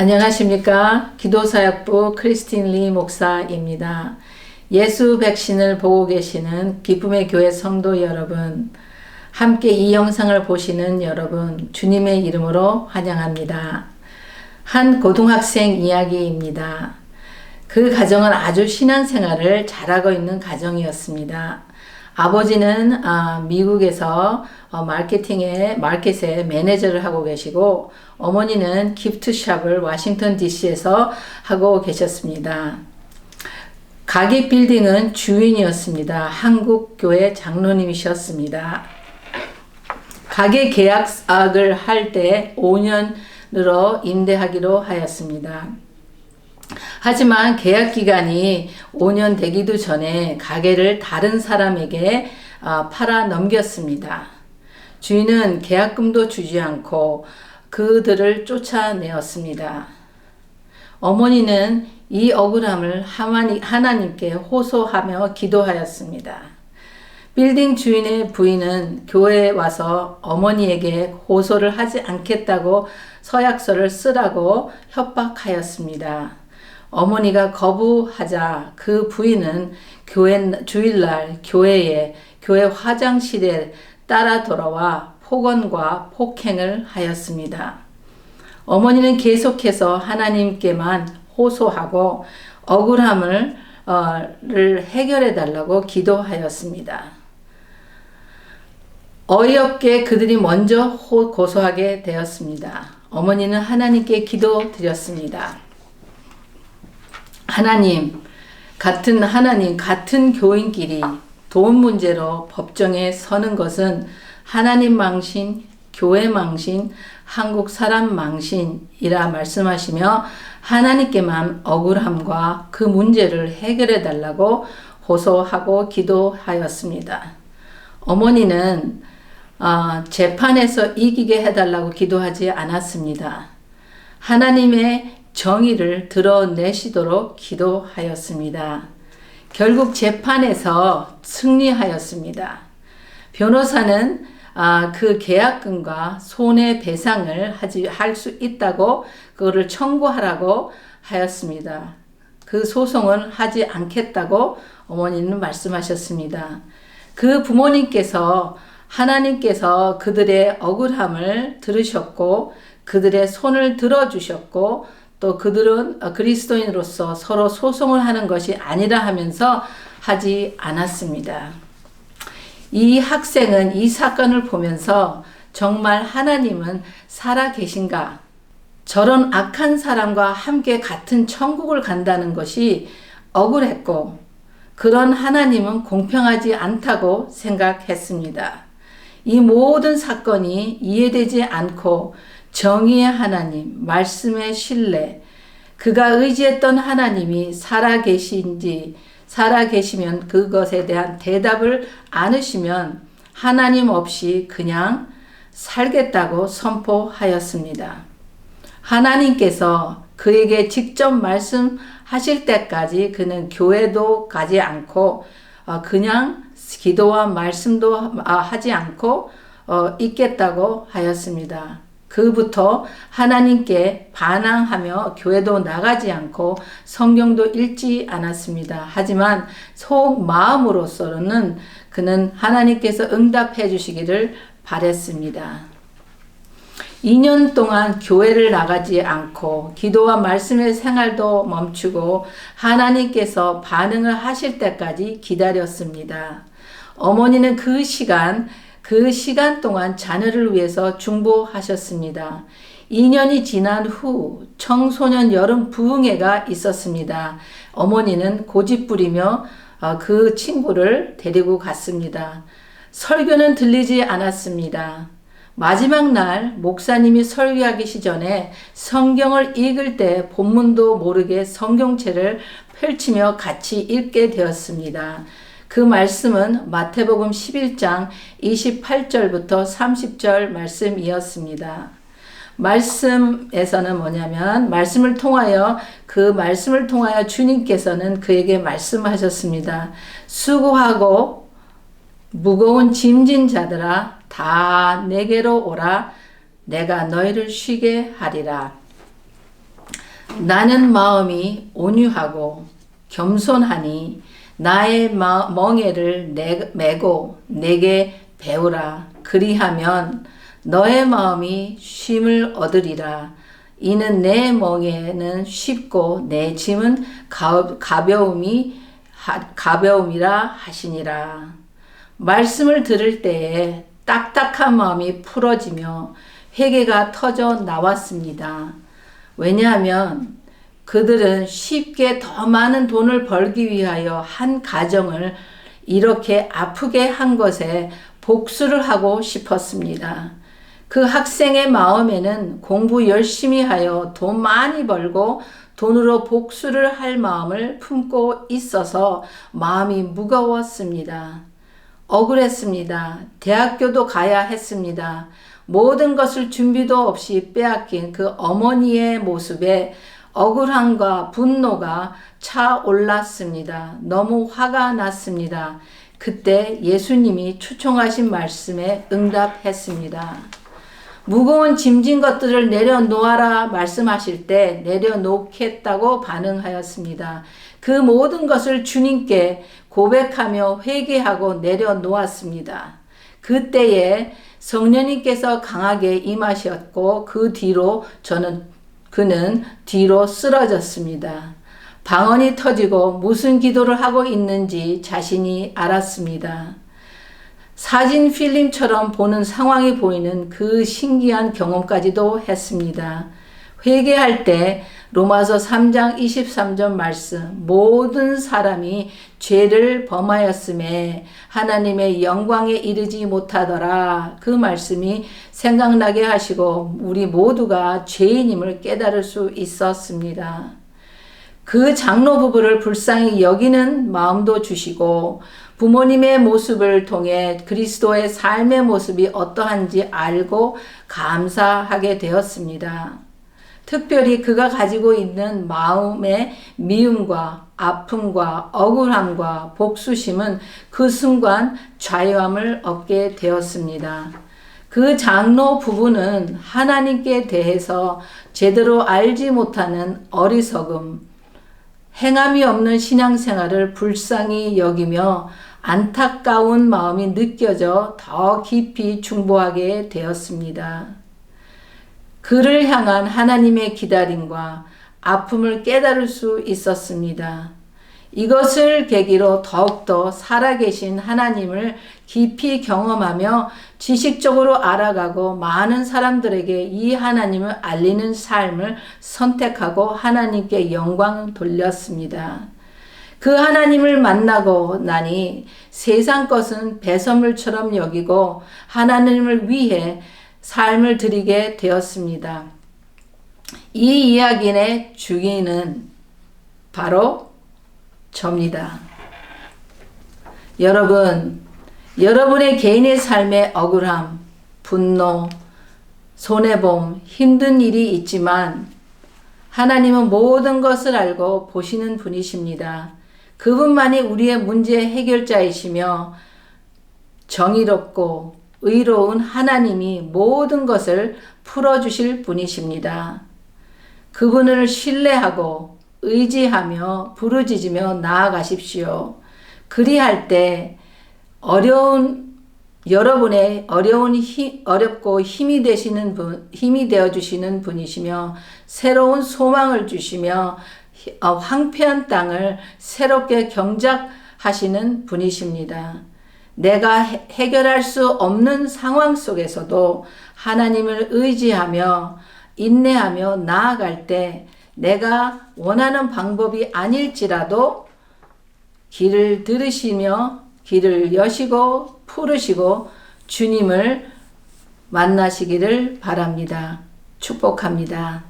안녕하십니까. 기도사역부 크리스틴 리 목사입니다. 예수 백신을 보고 계시는 기쁨의 교회 성도 여러분, 함께 이 영상을 보시는 여러분, 주님의 이름으로 환영합니다. 한 고등학생 이야기입니다. 그 가정은 아주 신앙생활을 잘하고 있는 가정이었습니다. 아버지는 미국에서 마켓에 매니저를 하고 계시고, 어머니는 기프트샵을 워싱턴 DC에서 하고 계셨습니다. 가게 빌딩은 주인이었습니다. 한국교회 장로님이셨습니다. 가게 계약을 할 때 5년으로 임대하기로 하였습니다. 하지만 계약 기간이 5년 되기도 전에 가게를 다른 사람에게 팔아 넘겼습니다. 주인은 계약금도 주지 않고 그들을 쫓아내었습니다. 어머니는 이 억울함을 하나님께 호소하며 기도하였습니다. 빌딩 주인의 부인은 교회에 와서 어머니에게 호소를 하지 않겠다고 서약서를 쓰라고 협박하였습니다. 어머니가 거부하자 그 부인은 주일날 교회 화장실에 따라 돌아와 폭언과 폭행을 하였습니다. 어머니는 계속해서 하나님께만 호소하고 억울함을 해결해 달라고 기도하였습니다. 어이없게 그들이 먼저 고소하게 되었습니다. 어머니는 하나님께 기도드렸습니다. 같은 교인끼리 돈 문제로 법정에 서는 것은 하나님 망신, 교회 망신, 한국 사람 망신이라 말씀하시며 하나님께만 억울함과 그 문제를 해결해 달라고 호소하고 기도하였습니다. 어머니는 재판에서 이기게 해달라고 기도하지 않았습니다. 하나님의 정의를 드러내시도록 기도하였습니다. 결국 재판에서 승리하였습니다. 변호사는 그 계약금과 손해배상을 할 수 있다고 그거를 청구하라고 하였습니다. 그 소송은 하지 않겠다고 어머니는 말씀하셨습니다. 그 부모님께서 하나님께서 그들의 억울함을 들으셨고 그들의 손을 들어주셨고 또 그들은 그리스도인으로서 서로 소송을 하는 것이 아니라 하면서 하지 않았습니다. 이 학생은 이 사건을 보면서 정말 하나님은 살아 계신가? 저런 악한 사람과 함께 같은 천국을 간다는 것이 억울했고 그런 하나님은 공평하지 않다고 생각했습니다. 이 모든 사건이 이해되지 않고 정의의 하나님, 말씀의 신뢰, 그가 의지했던 하나님이 살아계시면 그것에 대한 대답을 않으시면 하나님 없이 그냥 살겠다고 선포하였습니다. 하나님께서 그에게 직접 말씀하실 때까지 그는 교회도 가지 않고 그냥 기도와 말씀도 하지 않고 있겠다고 하였습니다. 그부터 하나님께 반항하며 교회도 나가지 않고 성경도 읽지 않았습니다. 하지만 속 마음으로서는 그는 하나님께서 응답해 주시기를 바랬습니다. 2년 동안 교회를 나가지 않고 기도와 말씀의 생활도 멈추고 하나님께서 반응을 하실 때까지 기다렸습니다. 어머니는 그 시간 동안 자녀를 위해서 중보하셨습니다. 2년이 지난 후 청소년 여름 부흥회가 있었습니다. 어머니는 고집부리며 그 친구를 데리고 갔습니다. 설교는 들리지 않았습니다. 마지막 날 목사님이 설교하기 전에 성경을 읽을 때 본문도 모르게 성경책을 펼치며 같이 읽게 되었습니다. 그 말씀은 마태복음 11장 28절부터 30절 말씀이었습니다. 말씀에서는 뭐냐면 말씀을 통하여 주님께서는 그에게 말씀하셨습니다. 수고하고 무거운 짐진 자들아 다 내게로 오라 내가 너희를 쉬게 하리라. 나는 마음이 온유하고 겸손하니 나의 멍에를 메고 내게 배우라. 그리하면 너의 마음이 쉼을 얻으리라. 이는 내 멍에는 쉽고 내 짐은 가벼움이라 하시니라. 말씀을 들을 때에 딱딱한 마음이 풀어지며 회개가 터져 나왔습니다. 왜냐하면 그들은 쉽게 더 많은 돈을 벌기 위하여 한 가정을 이렇게 아프게 한 것에 복수를 하고 싶었습니다. 그 학생의 마음에는 공부 열심히 하여 돈 많이 벌고 돈으로 복수를 할 마음을 품고 있어서 마음이 무거웠습니다. 억울했습니다. 대학교도 가야 했습니다. 모든 것을 준비도 없이 빼앗긴 그 어머니의 모습에 억울함과 분노가 차올랐습니다. 너무 화가 났습니다. 그때 예수님이 초청하신 말씀에 응답했습니다. 무거운 짐진 것들을 내려놓아라 말씀하실 때 내려놓겠다고 반응하였습니다. 그 모든 것을 주님께 고백하며 회개하고 내려놓았습니다. 그때에 성령님께서 강하게 임하셨고 그는 뒤로 쓰러졌습니다. 방언이 터지고 무슨 기도를 하고 있는지 자신이 알았습니다. 사진 필름처럼 보는 상황이 보이는 그 신기한 경험까지도 했습니다. 회개할 때 로마서 3장 23절 말씀, 모든 사람이 죄를 범하였음에 하나님의 영광에 이르지 못하더라. 그 말씀이 생각나게 하시고 우리 모두가 죄인임을 깨달을 수 있었습니다. 그 장로 부부를 불쌍히 여기는 마음도 주시고 부모님의 모습을 통해 그리스도의 삶의 모습이 어떠한지 알고 감사하게 되었습니다. 특별히 그가 가지고 있는 마음의 미움과 아픔과 억울함과 복수심은 그 순간 자유함을 얻게 되었습니다. 그 장로 부부는 하나님께 대해서 제대로 알지 못하는 어리석음, 행함이 없는 신앙생활을 불쌍히 여기며 안타까운 마음이 느껴져 더 깊이 중보하게 되었습니다. 그를 향한 하나님의 기다림과 아픔을 깨달을 수 있었습니다. 이것을 계기로 더욱더 살아계신 하나님을 깊이 경험하며 지식적으로 알아가고 많은 사람들에게 이 하나님을 알리는 삶을 선택하고 하나님께 영광을 돌렸습니다. 그 하나님을 만나고 나니 세상 것은 배설물처럼 여기고 하나님을 위해 삶을 드리게 되었습니다. 이 이야기의 주인은 바로 접니다. 여러분의 개인의 삶에 억울함, 분노, 손해봄, 힘든 일이 있지만 하나님은 모든 것을 알고 보시는 분이십니다. 그분만이 우리의 문제 해결자이시며 정의롭고 의로운 하나님이 모든 것을 풀어주실 분이십니다. 그분을 신뢰하고 의지하며 부르짖으며 나아가십시오. 그리할 때 여러분의 어렵고 힘이 되어 주시는 분이시며 새로운 소망을 주시며 황폐한 땅을 새롭게 경작하시는 분이십니다. 내가 해결할 수 없는 상황 속에서도 하나님을 의지하며 인내하며 나아갈 때 내가 원하는 방법이 아닐지라도 길을 들으시며 길을 여시고 푸르시고 주님을 만나시기를 바랍니다. 축복합니다.